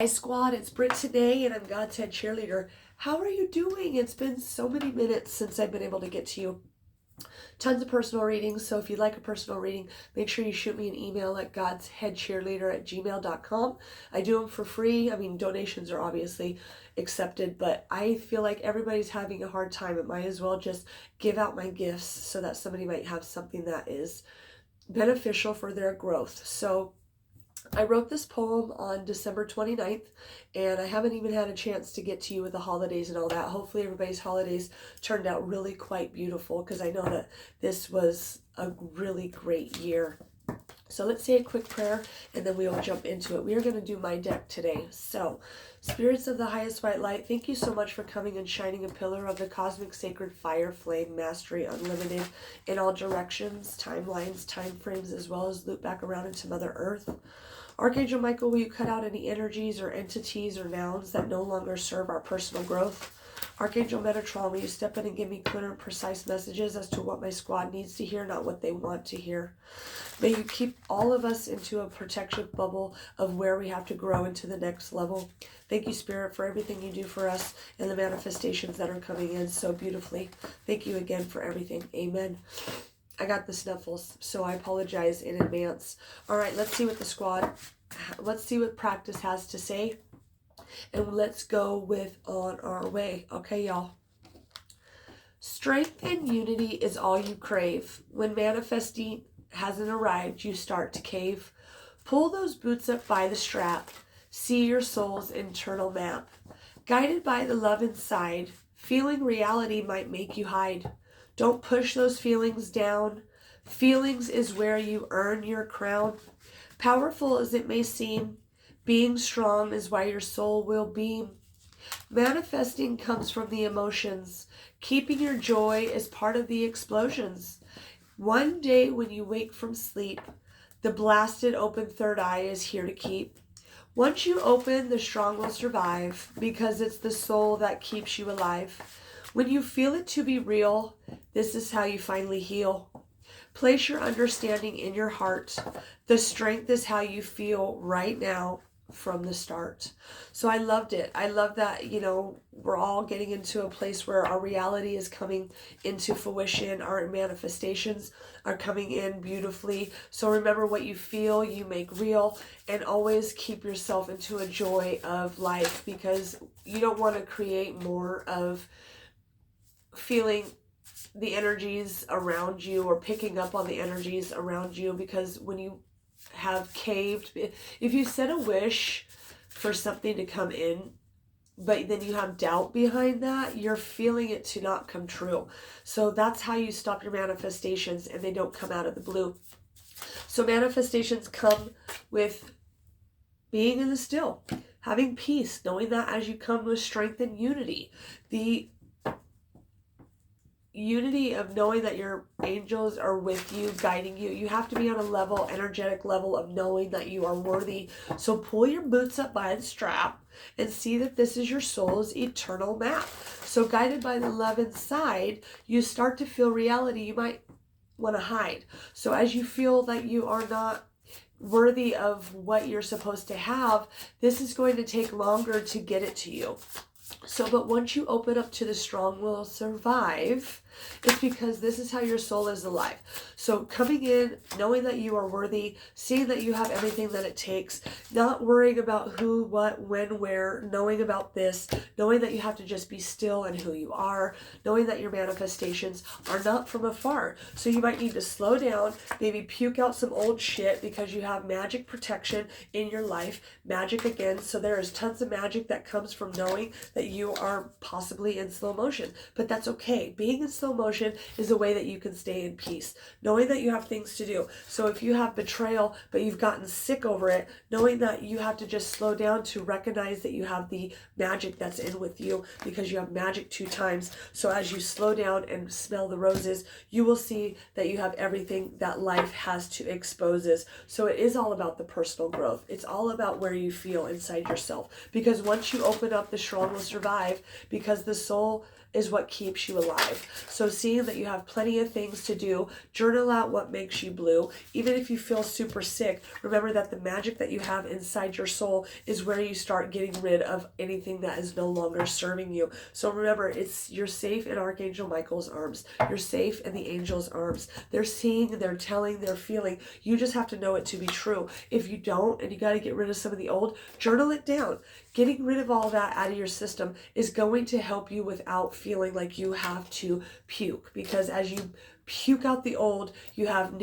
Hi squad, it's Britt today and I'm God's head cheerleader. How are you doing? It's been so many minutes since I've been able to get to you. Tons of personal readings, so if you'd like a personal reading, make sure you shoot me an email at godsheadcheerleader@gmail.com. I do them for free. I mean, donations are obviously accepted, but I feel like everybody's having a hard time. It might as well just give out my gifts so that somebody might have something that is beneficial for their growth. So I wrote this poem on December 29th, and I haven't even had a chance to get to you with the holidays and all that. Hopefully everybody's holidays turned out really quite beautiful, because I know that this was a really great year. So let's say a quick prayer, and then we will jump into it. We are going to do my deck today. So, spirits of the highest white light, thank you so much for coming and shining a pillar of the cosmic sacred fire, flame, mastery, unlimited, in all directions, timelines, time frames, as well as loop back around into Mother Earth. Archangel Michael, will you cut out any energies or entities or nouns that no longer serve our personal growth? Archangel Metatron, will you step in and give me clear and precise messages as to what my squad needs to hear, not what they want to hear? May you keep all of us into a protection bubble of where we have to grow into the next level. Thank you, Spirit, for everything you do for us and the manifestations that are coming in so beautifully. Thank you again for everything. Amen. I got the snuffles, so I apologize in advance. All right, let's see what the squad, let's see what practice has to say, and let's go with On Our Way. Okay, y'all. Strength and unity is all you crave. When manifesting hasn't arrived, you start to cave. Pull those boots up by the strap. See your soul's internal map. Guided by the love inside, feeling reality might make you hide. Don't push those feelings down. Feelings is where you earn your crown. Powerful as it may seem, being strong is why your soul will beam. Manifesting comes from the emotions. Keeping your joy is part of the explosions. One day when you wake from sleep, the blasted open third eye is here to keep. Once you open, the strong will survive, because it's the soul that keeps you alive. When you feel it to be real, this is how you finally heal. Place your understanding in your heart. The strength is how you feel right now from the start. So I loved it. I love that, we're all getting into a place where our reality is coming into fruition. Our manifestations are coming in beautifully. So remember, what you feel, you make real, and always keep yourself into a joy of life, because you don't want to create more of feeling the energies around you or picking up on the energies around you, because when you have caved, if you set a wish for something to come in, but then you have doubt behind that, you're feeling it to not come true. So that's how you stop your manifestations, and they don't come out of the blue. So manifestations come with being in the still, having peace, knowing that as you come with strength and unity, the unity of knowing that your angels are with you, guiding you. You have to be on a level, energetic level, of knowing that you are worthy. So pull your boots up by the strap and see that this is your soul's eternal map. So guided by the love inside, you start to feel reality you might want to hide. So as you feel that you are not worthy of what you're supposed to have, this is going to take longer to get it to you. So, but once you open up to the strong will survive, it's because this is how your soul is alive. So coming in, knowing that you are worthy, seeing that you have everything that it takes, not worrying about who, what, when, where, knowing about this, knowing that you have to just be still in who you are, knowing that your manifestations are not from afar. So you might need to slow down, maybe puke out some old shit, because you have magic protection in your life. Magic again. So there is tons of magic that comes from knowing that you are possibly in slow motion, but that's okay. Being in slow motion is a way that you can stay in peace, knowing that you have things to do. So if you have betrayal, but you've gotten sick over it, knowing that you have to just slow down to recognize that you have the magic that's in with you, because you have magic 2 times. So as you slow down and smell the roses, you will see that you have everything that life has to exposes. So it is all about the personal growth. It's all about where you feel inside yourself, because once you open up, the strong will survive, because the soul is what keeps you alive. So seeing that you have plenty of things to do, journal out what makes you blue. Even if you feel super sick, remember that the magic that you have inside your soul is where you start getting rid of anything that is no longer serving you. So remember, you're safe in Archangel Michael's arms. You're safe in the angel's arms. They're seeing, they're telling, they're feeling. You just have to know it to be true. If you don't, and you got to get rid of some of the old, journal it down. Getting rid of all that out of your system is going to help you without feeling like you have to puke. Because as you puke out the old, you have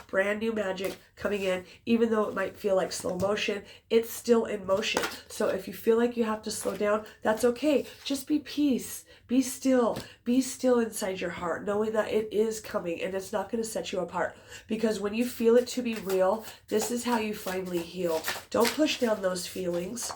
brand new magic coming in. Even though it might feel like slow motion, it's still in motion. So if you feel like you have to slow down, that's okay. Just be peace. Be still inside your heart, knowing that it is coming and it's not going to set you apart. Because when you feel it to be real, this is how you finally heal. Don't push down those feelings,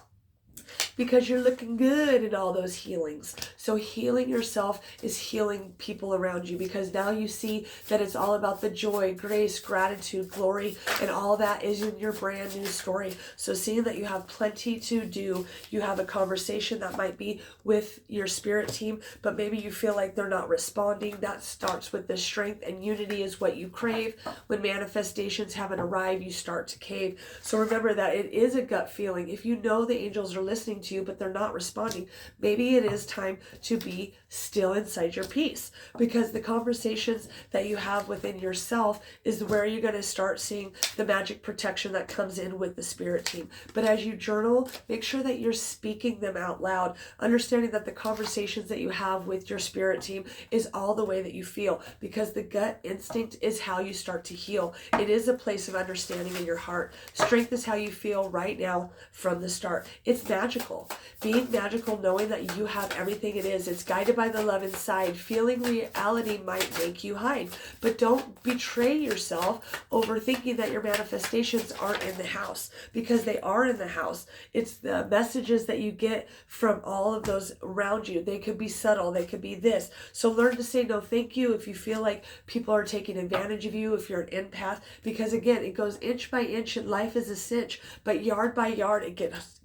because you're looking good in all those healings. So healing yourself is healing people around you, because now you see that it's all about the joy, grace, gratitude, glory, and all that is in your brand new story. So seeing that you have plenty to do, you have a conversation that might be with your spirit team, but maybe you feel like they're not responding. That starts with the strength, and unity is what you crave. When manifestations haven't arrived, you start to cave. So remember that it is a gut feeling. If you know the angels are listening to you, but they're not responding, maybe it is time to be still inside your peace, because the conversations that you have within yourself is where you're going to start seeing the magic protection that comes in with the spirit team. But as you journal, make sure that you're speaking them out loud, understanding that the conversations that you have with your spirit team is all the way that you feel, because the gut instinct is how you start to heal. It is a place of understanding in your heart. Strength is how you feel right now from the start. It's magical. Being magical, knowing that you have everything it is. It's guided by the love inside. Feeling reality might make you hide, but don't betray yourself over thinking that your manifestations aren't in the house, because they are in the house. It's the messages that you get from all of those around you. They could be subtle. They could be this. So learn to say no thank you if you feel like people are taking advantage of you, if you're an empath, because again, it goes inch by inch and life is a cinch, but yard by yard it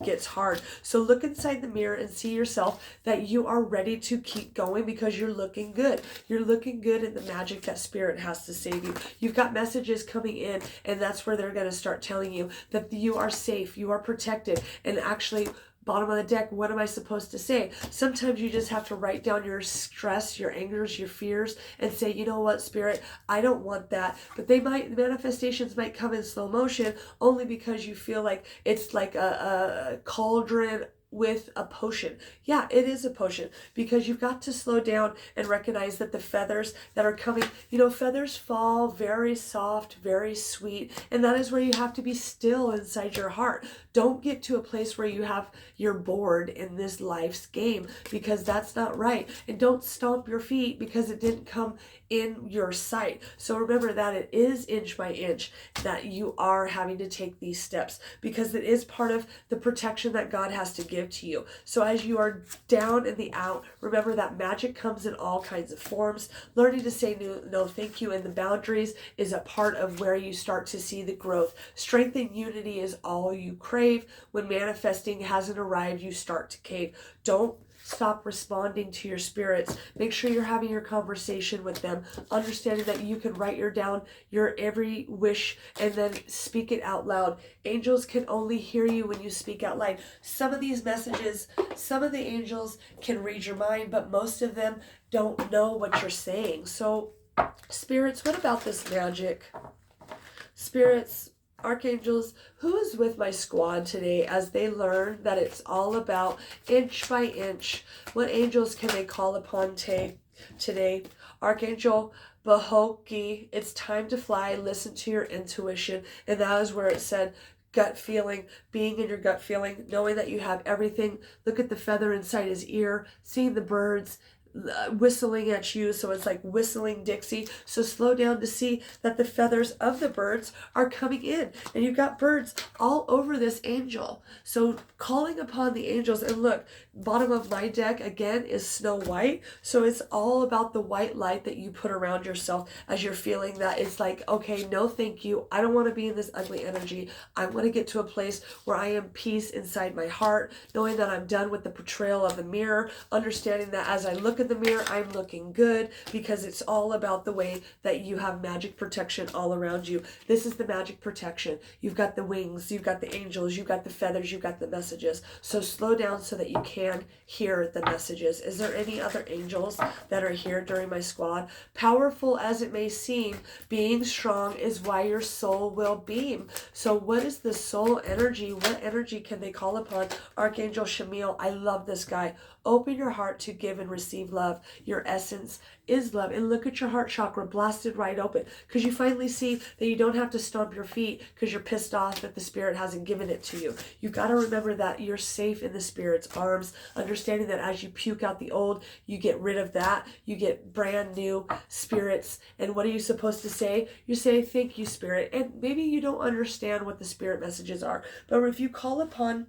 gets hard. So look inside the mirror and see yourself that you are ready to keep going, because you're looking good. You're looking good in the magic that spirit has to save you. You've got messages coming in, and that's where they're going to start telling you that you are safe, you are protected, and actually, bottom of the deck, what am I supposed to say? Sometimes you just have to write down your stress, your angers, your fears, and say, you know what, spirit, I don't want that. But the manifestations might come in slow motion, only because you feel like it's like a cauldron with a potion. Yeah, it is a potion, because you've got to slow down and recognize that the feathers that are coming, feathers fall very soft, very sweet, and that is where you have to be still inside your heart. Don't get to a place where you're bored in this life's game, because that's not right. And don't stomp your feet because it didn't come in your sight. So remember that it is inch by inch that you are having to take these steps, because it is part of the protection that God has to give to you. So as you are down in the out, remember that magic comes in all kinds of forms. Learning to say no thank you, and the boundaries is a part of where you start to see the growth. Strength and unity is all you crave. When manifesting hasn't arrived, you start to cave. Don't stop responding to your spirits. Make sure you're having your conversation with them, understanding that you can write down your every wish and then speak it out loud. Angels can only hear you when you speak out loud. Some of these messages, some of the angels can read your mind, but most of them don't know what you're saying. So, spirits, what about this magic? Spirits, archangels, who is with my squad today as they learn that it's all about inch by inch? What angels can they call upon today? Archangel Bahoki, it's time to fly. Listen to your intuition. And that is where it said gut feeling, being in your gut feeling, knowing that you have everything. Look at the feather inside his ear, seeing the birds whistling at you, so it's like whistling Dixie. So slow down to see that the feathers of the birds are coming in, and you've got birds all over this angel. So calling upon the angels, and look, bottom of my deck again is Snow White, so it's all about the white light that you put around yourself as you're feeling that it's like, okay, no thank you, I don't want to be in this ugly energy. I want to get to a place where I am peace inside my heart, knowing that I'm done with the portrayal of the mirror, understanding that as I look at in the mirror, I'm looking good, because it's all about the way that you have magic protection all around you. This is the magic protection. You've got the wings, you've got the angels, you've got the feathers, you've got the messages. So slow down so that you can hear the messages. Is there any other angels that are here during my squad? Powerful as it may seem, being strong is why your soul will beam. So what is the soul energy? What energy can they call upon? Archangel Shamil, I love this guy. Open your heart to give and receive love. Your essence is love. And look at your heart chakra blasted right open, because you finally see that you don't have to stomp your feet because you're pissed off that the spirit hasn't given it to you. You got to remember that you're safe in the spirit's arms, understanding that as you puke out the old, you get rid of that. You get brand new spirits. And what are you supposed to say? You say, thank you, spirit. And maybe you don't understand what the spirit messages are, but if you call upon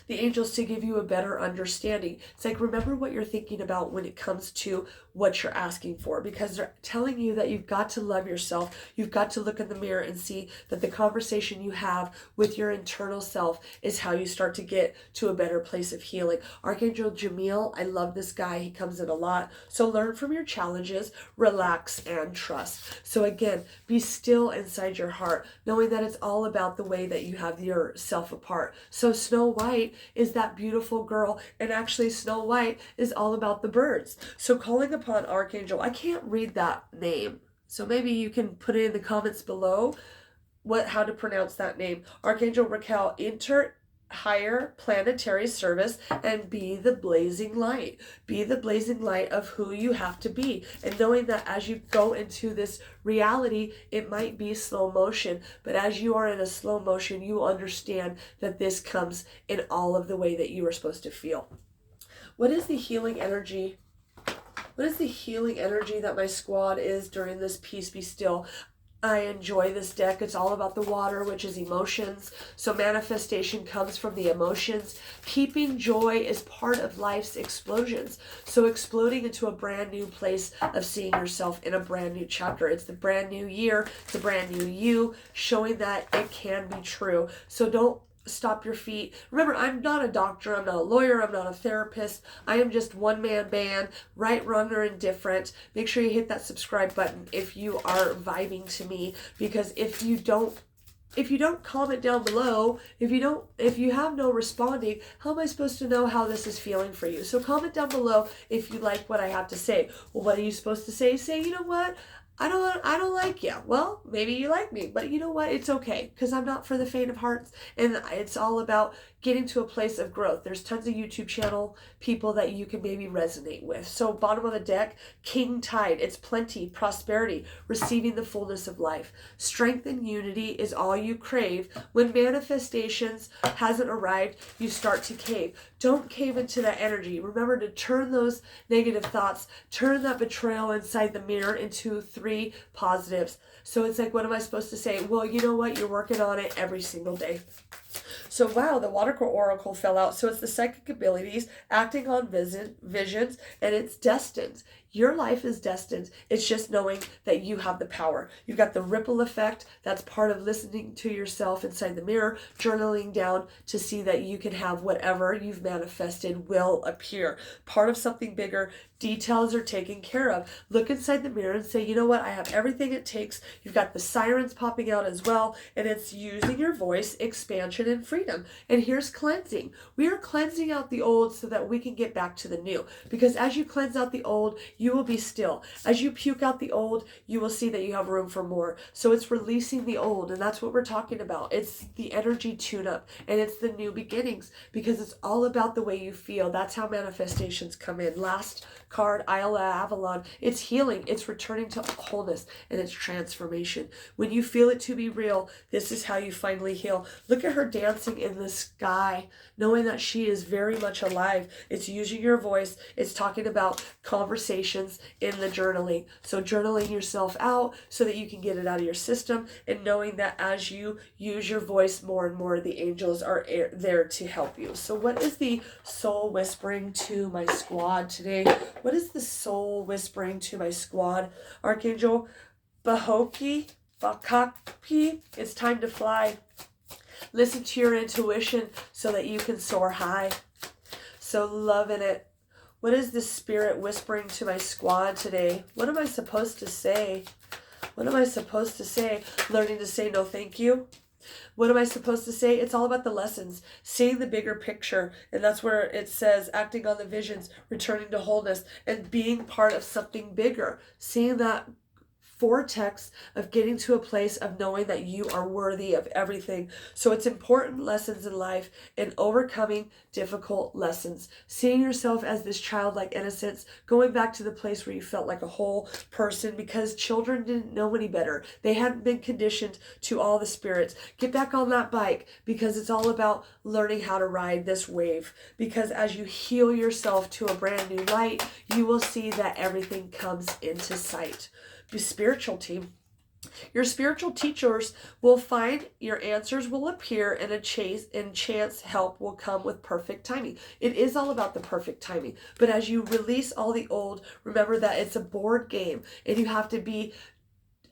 the angels to give you a better understanding, it's like, remember what you're thinking about when it comes to what you're asking for, because they're telling you that you've got to love yourself. You've got to look in the mirror and see that the conversation you have with your internal self is how you start to get to a better place of healing. Archangel Jamil, I love this guy. He comes in a lot. So learn from your challenges, relax, and trust. So again, be still inside your heart, knowing that it's all about the way that you have yourself apart. So Snow White is that beautiful girl, and actually Snow White is all about the birds. So calling upon Archangel, I can't read that name, so maybe you can put it in the comments below how to pronounce that name. Archangel Raquel, enter higher planetary service and be the blazing light. Be the blazing light of who you have to be, and knowing that as you go into this reality, it might be slow motion, but as you are in a slow motion, you understand that this comes in all of the way that you are supposed to feel. What is the healing energy? What is the healing energy that my squad is during this Peace Be Still? I enjoy this deck. It's all about the water, which is emotions. So manifestation comes from the emotions. Keeping joy is part of life's explosions. So exploding into a brand new place of seeing yourself in a brand new chapter. It's the brand new year. It's a brand new you, showing that it can be true. So don't stop your feet. Remember, I'm not a doctor, I'm not a lawyer, I'm not a therapist. I am just one-man band, right, wrong, or indifferent. Make sure you hit that subscribe button if you are vibing to me, because if you don't comment down below, if you have no responding, how am I supposed to know how this is feeling for you? So comment down below if you like what I have to say. Well, what are you supposed to say? Say, you know what? I don't like you. Well, maybe you like me, but you know what? It's okay, because I'm not for the faint of hearts, and it's all about getting to a place of growth. There's tons of YouTube channel people that you can maybe resonate with. So bottom of the deck, King Tide. It's plenty, prosperity, receiving the fullness of life. Strength and unity is all you crave. When manifestations hasn't arrived, you start to cave. Don't cave into that energy. Remember to turn those negative thoughts, turn that betrayal inside the mirror into 3 positives. So it's like, what am I supposed to say? Well, you know what? You're working on it every single day. So wow, the Water Oracle fell out. So it's the psychic abilities, acting on visions, and it's destined. Your life is destined. It's just knowing that you have the power. You've got the ripple effect. That's part of listening to yourself inside the mirror, journaling down to see that you can have whatever you've manifested will appear. Part of something bigger. Details are taken care of. Look inside the mirror and say, you know what? I have everything it takes. You've got the sirens popping out as well, and it's using your voice, expansion, and freedom. And here's cleansing. We are cleansing out the old so that we can get back to the new. Because as you cleanse out the old, you will be still. As you puke out the old, you will see that you have room for more. So it's releasing the old, and that's what we're talking about. It's the energy tune-up, and it's the new beginnings, because it's all about the way you feel. That's how manifestations come in. Last card, Isle of Avalon. It's healing. It's returning to wholeness, and it's transformation. When you feel it to be real, this is how you finally heal. Look at her dancing in the sky, knowing that she is very much alive. It's using your voice. It's talking about conversations in the journaling. So journaling yourself out so that you can get it out of your system, and knowing that as you use your voice more and more, the angels are there to help you. So what is the soul whispering to my squad today? What is the soul whispering to my squad? Archangel Bakaki, it's time to fly. Listen to your intuition so that you can soar high. So loving it. What is the spirit whispering to my squad today? What am I supposed to say? What am I supposed to say? Learning to say no thank you. What am I supposed to say? It's all about the lessons, seeing the bigger picture. And that's where it says acting on the visions, returning to wholeness, and being part of something bigger. Seeing that vortex of getting to a place of knowing that you are worthy of everything. So it's important lessons in life and overcoming difficult lessons. Seeing yourself as this childlike innocence, going back to the place where you felt like a whole person because children didn't know any better. They hadn't been conditioned to all the spirits. Get back on that bike because it's all about learning how to ride this wave. Because as you heal yourself to a brand new light, you will see that everything comes into sight. Be spiritual team. Your spiritual teachers will find your answers will appear and chance help will come with perfect timing. It is all about the perfect timing. But as you release all the old, remember that it's a board game and you have to be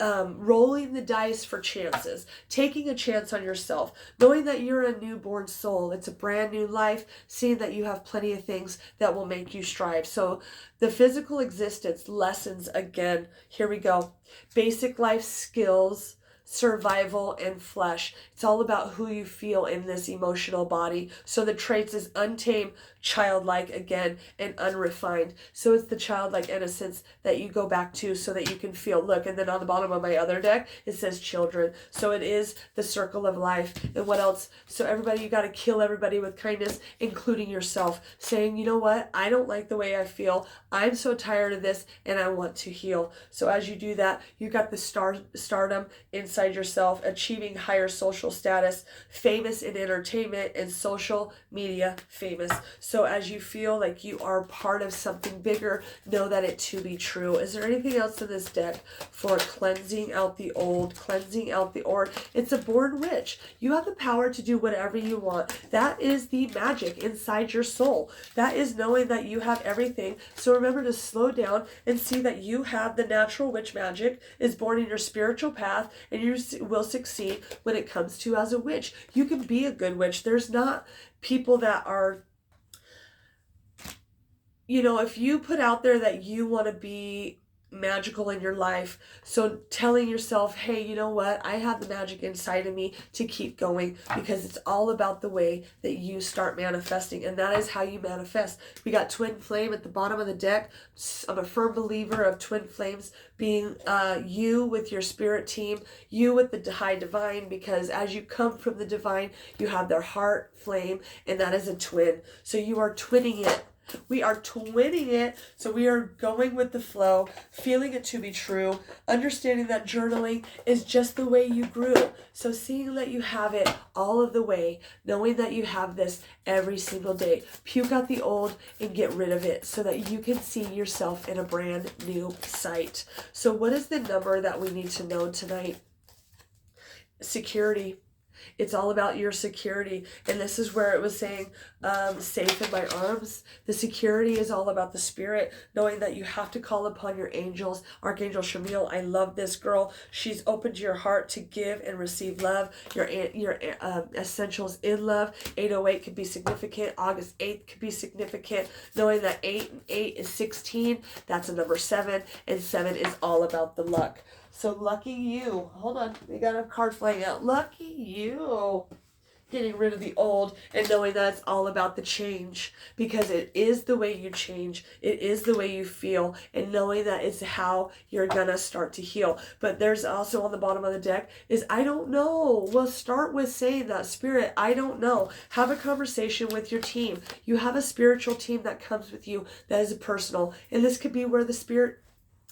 rolling the dice for chances, taking a chance on yourself, knowing that you're a newborn soul. It's a brand new life, seeing that you have plenty of things that will make you strive. So the physical existence lessons again, here we go. Basic life skills, survival, and flesh. It's all about who you feel in this emotional body. So the traits is untamed, childlike again, and unrefined. So it's the childlike innocence that you go back to so that you can feel, look, and then on the bottom of my other deck, it says children. So it is the circle of life. And what else? So everybody, you got to kill everybody with kindness, including yourself, saying, you know what? I don't like the way I feel. I'm so tired of this and I want to heal. So as you do that, you got the stardom inside yourself, achieving higher social status, famous in entertainment and social media famous. So as you feel like you are part of something bigger, know that it to be true. Is there anything else in this deck for cleansing out the old, cleansing out the old? It's a born witch. You have the power to do whatever you want. That is the magic inside your soul. That is knowing that you have everything. So remember to slow down and see that you have the natural witch magic is born in your spiritual path, and you will succeed when it comes to as a witch. You can be a good witch. There's not people that are, you know, if you put out there that you want to be magical in your life, so telling yourself, hey, you know what, I have the magic inside of me to keep going, because it's all about the way that you start manifesting, and that is how you manifest. We got twin flame at the bottom of the deck. I'm a firm believer of twin flames being you with your spirit team, you with the high divine, because as you come from the divine, you have their heart flame, and that is a twin. So you are twinning it. We are twinning it, so we are going with the flow, feeling it to be true, understanding that journaling is just the way you grew. So seeing that you have it all of the way, knowing that you have this every single day. Puke out the old and get rid of it so that you can see yourself in a brand new sight. So what is the number that we need to know tonight? Security. It's all about your security. And this is where it was saying, safe in my arms. The security is all about the spirit, knowing that you have to call upon your angels. Archangel Shamil, I love this girl. She's open to your heart to give and receive love. Your essentials in love. 808 could be significant. August 8th could be significant. Knowing that 8 and 8 is 16. That's a number 7. And 7 is all about the luck. So lucky you. Hold on. We got a card flying out. Lucky you. Getting rid of the old and knowing that it's all about the change, because it is the way you change. It is the way you feel, and knowing that it's how you're going to start to heal. But there's also on the bottom of the deck is I don't know. Well, start with saying that, Spirit, I don't know. Have a conversation with your team. You have a spiritual team that comes with you that is personal. And this could be where the spirit,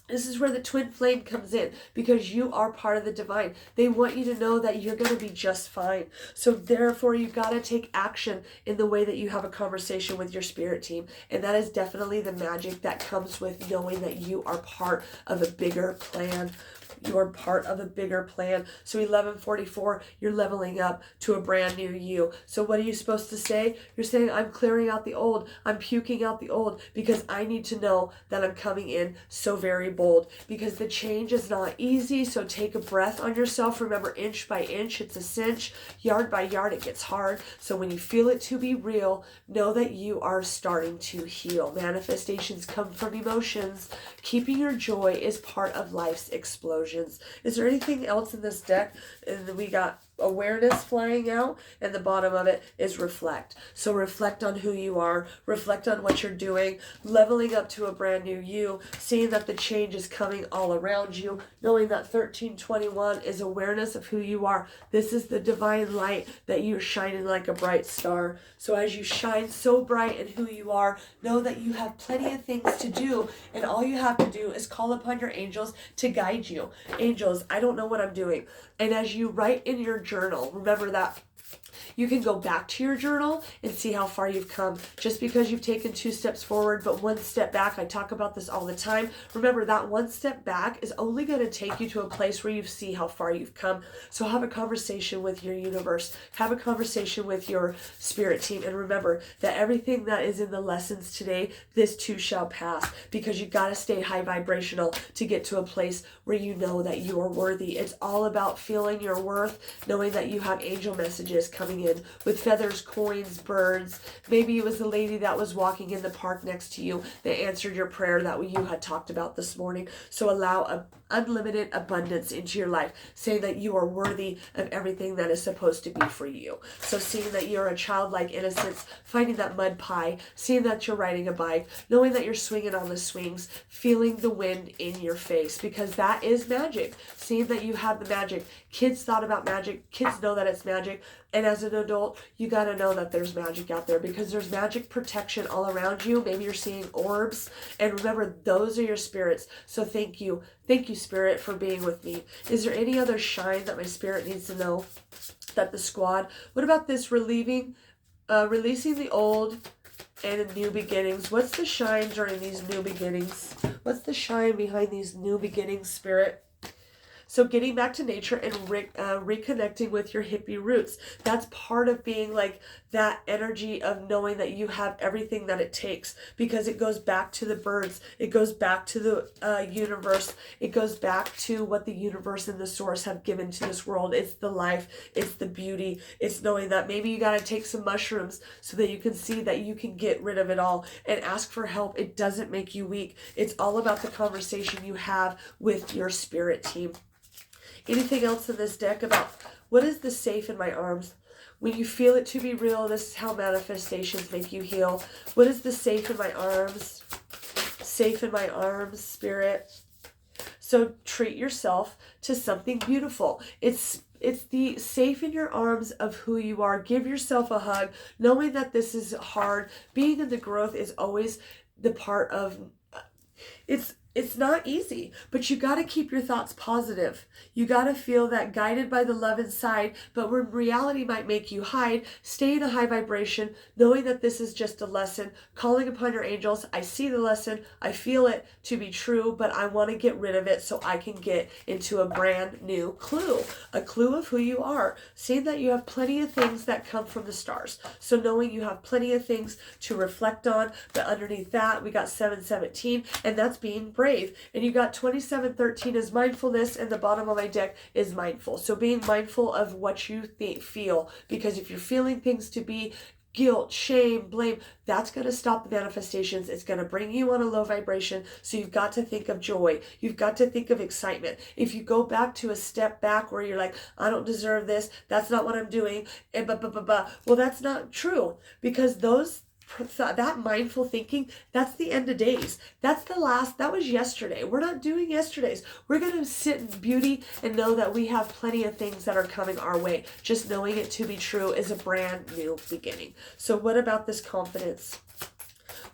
this is where the twin flame comes in, because you are part of the divine. They want you to know that you're going to be just fine. So therefore, you got to take action in the way that you have a conversation with your spirit team. And that is definitely the magic that comes with knowing that you are part of a bigger plan. You're part of a bigger plan. So 1144, you're leveling up to a brand new you. So what are you supposed to say? You're saying, I'm clearing out the old. I'm puking out the old because I need to know that I'm coming in so very bold, because the change is not easy. So take a breath on yourself. Remember, inch by inch, it's a cinch. Yard by yard, it gets hard. So when you feel it to be real, know that you are starting to heal. Manifestations come from emotions. Keeping your joy is part of life's explosions. Is there anything else in this deck? And we got awareness flying out, and the bottom of it is reflect. So reflect on who you are, reflect on what you're doing, leveling up to a brand new you, seeing that the change is coming all around you, knowing that 1321 is awareness of who you are. This is the divine light that you're shining like a bright star. So as you shine so bright in who you are, know that you have plenty of things to do, and all you have to do is call upon your angels to guide you. Angels, I don't know what I'm doing. And as you write in your journal, remember that you can go back to your journal and see how far you've come. Just because you've taken 2 steps forward, but 1 step back, I talk about this all the time. Remember that 1 step back is only going to take you to a place where you see how far you've come. So have a conversation with your universe. Have a conversation with your spirit team. And remember that everything that is in the lessons today, this too shall pass, because you got to stay high vibrational to get to a place where you know that you are worthy. It's all about feeling your worth, knowing that you have angel messages coming in with feathers, coins, birds. Maybe it was the lady that was walking in the park next to you that answered your prayer that you had talked about this morning. So allow unlimited abundance into your life, saying that you are worthy of everything that is supposed to be for you. So seeing that you're a childlike innocence, finding that mud pie, seeing that you're riding a bike, knowing that you're swinging on the swings, feeling the wind in your face, because that is magic. Seeing that you have the magic. Kids thought about magic. Kids know that it's magic. And as an adult, you got to know that there's magic out there, because there's magic protection all around you. Maybe you're seeing orbs. And remember, those are your spirits. So thank you. Thank you, Spirit, for being with me. Is there any other shine that my spirit needs to know? That the squad. What about this releasing the old and new beginnings? What's the shine during these new beginnings? What's the shine behind these new beginnings, Spirit? So getting back to nature and reconnecting with your hippie roots. That's part of being like that energy of knowing that you have everything that it takes, because it goes back to the birds. It goes back to the universe. It goes back to what the universe and the source have given to this world. It's the life. It's the beauty. It's knowing that maybe you got to take some mushrooms so that you can see that you can get rid of it all, and ask for help. It doesn't make you weak. It's all about the conversation you have with your spirit team. Anything else in this deck about what is the safe in my arms? When you feel it to be real, this is how manifestations make you heal. What is the safe in my arms? Safe in my arms, Spirit. So treat yourself to something beautiful. It's the safe in your arms of who you are. Give yourself a hug, knowing that this is hard. Being in the growth is always the part of it's not easy, but you got to keep your thoughts positive. You got to feel that guided by the love inside, but when reality might make you hide, stay in a high vibration, knowing that this is just a lesson, calling upon your angels. I see the lesson. I feel it to be true, but I want to get rid of it so I can get into a brand new clue, a clue of who you are. Seeing that you have plenty of things that come from the stars. So knowing you have plenty of things to reflect on, but underneath that, we got 717, and that's being brave. And you got 2713 is mindfulness, and the bottom of my deck is mindful. So being mindful of what you feel, because if you're feeling things to be guilt, shame, blame, that's going to stop the manifestations. It's going to bring you on a low vibration. So you've got to think of joy. You've got to think of excitement. If you go back to a step back where you're like, I don't deserve this, that's not what I'm doing, and well, that's not true, because that mindful thinking, that's the end of days. That was yesterday. We're not doing yesterday's. We're going to sit in beauty and know that we have plenty of things that are coming our way. Just knowing it to be true is a brand new beginning. So what about this confidence?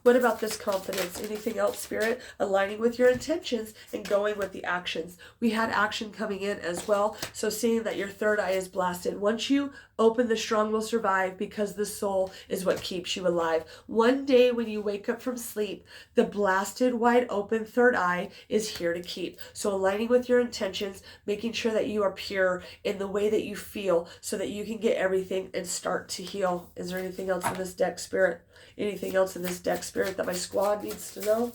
What about this confidence? Anything else, Spirit? Aligning with your intentions and going with the actions. We had action coming in as well. So seeing that your third eye is blasted. Once you Open, the strong will survive, because the soul is what keeps you alive. One day when you wake up from sleep, the blasted wide open third eye is here to keep. So aligning with your intentions, making sure that you are pure in the way that you feel so that you can get everything and start to heal. Is there anything else in this deck, Spirit? Anything else in this deck, Spirit, that my squad needs to know?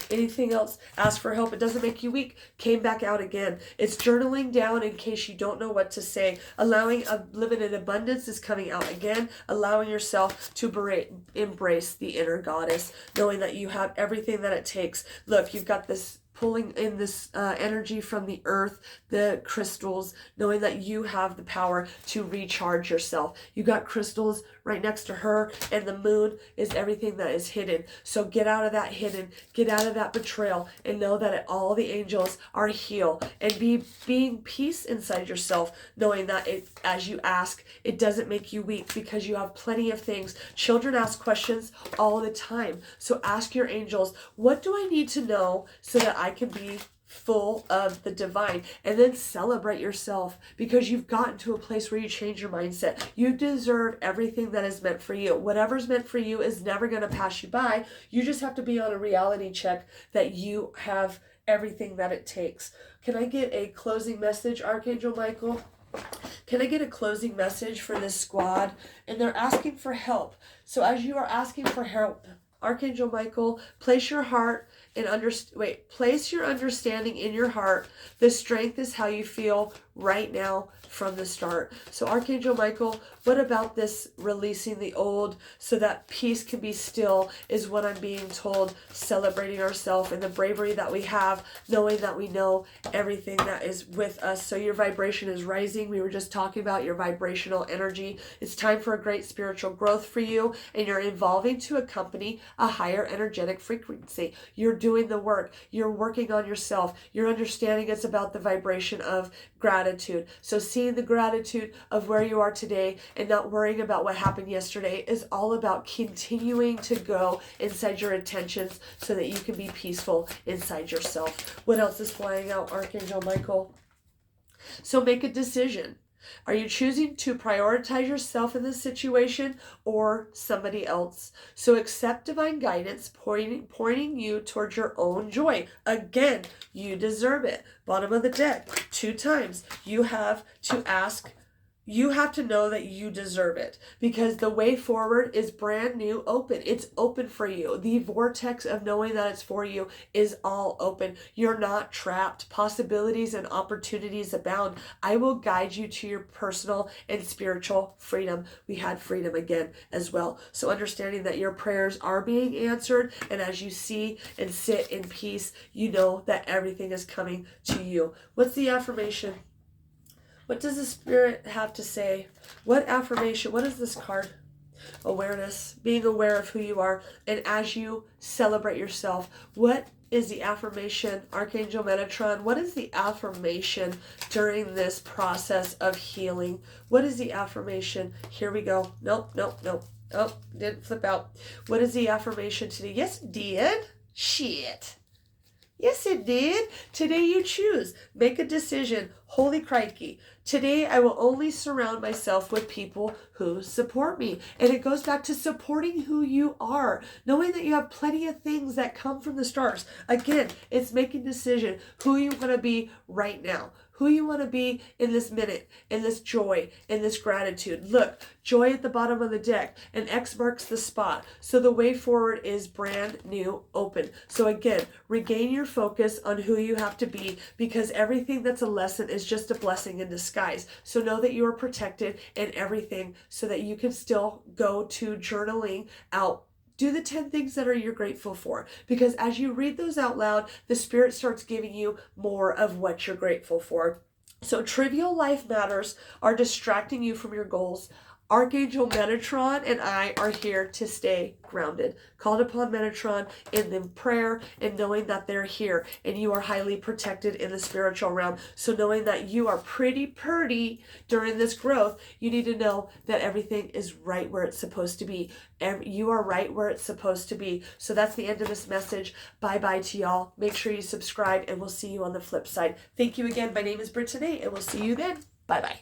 Anything else? Ask for help. It doesn't make you weak. Came back out again. It's journaling down in case you don't know what to say. Allowing a limited abundance is coming out again. Allowing yourself to embrace the inner goddess, knowing that you have everything that it takes. Look, you've got this pulling in this energy from the earth, the crystals, knowing that you have the power to recharge yourself. You got crystals right next to her, and the moon is everything that is hidden. So get out of that hidden, get out of that betrayal, and know that all the angels are healed. And being peace inside yourself, knowing that as you ask, it doesn't make you weak, because you have plenty of things. Children ask questions all the time. So ask your angels, what do I need to know so that I can be full of the divine? And then celebrate yourself, because you've gotten to a place where you change your mindset. You deserve everything that is meant for you. Whatever's meant for you is never going to pass you by. You just have to be on a reality check that you have everything that it takes. Can I get a closing message, Archangel Michael? Can I get a closing message for this squad? And they're asking for help. So as you are asking for help, Archangel Michael, place your heart and place your understanding in your heart. The strength is how you feel right now from the start. So Archangel Michael, what about this releasing the old so that peace can be still is what I'm being told. Celebrating ourselves and the bravery that we have, knowing that we know everything that is with us. So your vibration is rising. We were just talking about your vibrational energy. It's time for a great spiritual growth for you, and you're evolving to accompany a higher energetic frequency. You're doing the work. You're working on yourself. You're understanding it's about the vibration of gratitude. So seeing the gratitude of where you are today and not worrying about what happened yesterday is all about continuing to go inside your intentions so that you can be peaceful inside yourself. What else is flying out, Archangel Michael? So make a decision. Are you choosing to prioritize yourself in this situation or somebody else? So accept divine guidance, pointing you towards your own joy. Again, you deserve it. Bottom of the deck, 2 times. You have to ask. You have to know that you deserve it, because the way forward is brand new, open. It's open for you. The vortex of knowing that it's for you is all open. You're not trapped. Possibilities and opportunities abound. I will guide you to your personal and spiritual freedom. We had freedom again as well. So understanding that your prayers are being answered, and as you see and sit in peace, you know that everything is coming to you. What's the affirmation? What does the Spirit have to say? What affirmation? What is this card? Awareness, being aware of who you are. And as you celebrate yourself, what is the affirmation, Archangel Metatron? What is the affirmation during this process of healing? What is the affirmation? Here we go. Nope. Oh, didn't flip out. What is the affirmation today? Yes, it did. Shit. Yes, it did. Today you choose. Make a decision. Holy crikey. Today I will only surround myself with people who support me. And it goes back to supporting who you are. Knowing that you have plenty of things that come from the stars. Again, it's making a decision who you want to be right now. Who you want to be in this minute, in this joy, in this gratitude. Look, joy at the bottom of the deck, and X marks the spot. So the way forward is brand new, open. So again, regain your focus on who you have to be, because everything that's a lesson is just a blessing in disguise. So know that you are protected in everything so that you can still go to journaling out. Do the 10 things that you're grateful for, because as you read those out loud, the Spirit starts giving you more of what you're grateful for. So trivial life matters are distracting you from your goals. Archangel Metatron and I are here to stay grounded. Called upon Metatron in the prayer and knowing that they're here and you are highly protected in the spiritual realm. So knowing that you are pretty during this growth, you need to know that everything is right where it's supposed to be. You are right where it's supposed to be. So that's the end of this message. Bye-bye to y'all. Make sure you subscribe and we'll see you on the flip side. Thank you again. My name is Brittany and we'll see you then. Bye-bye.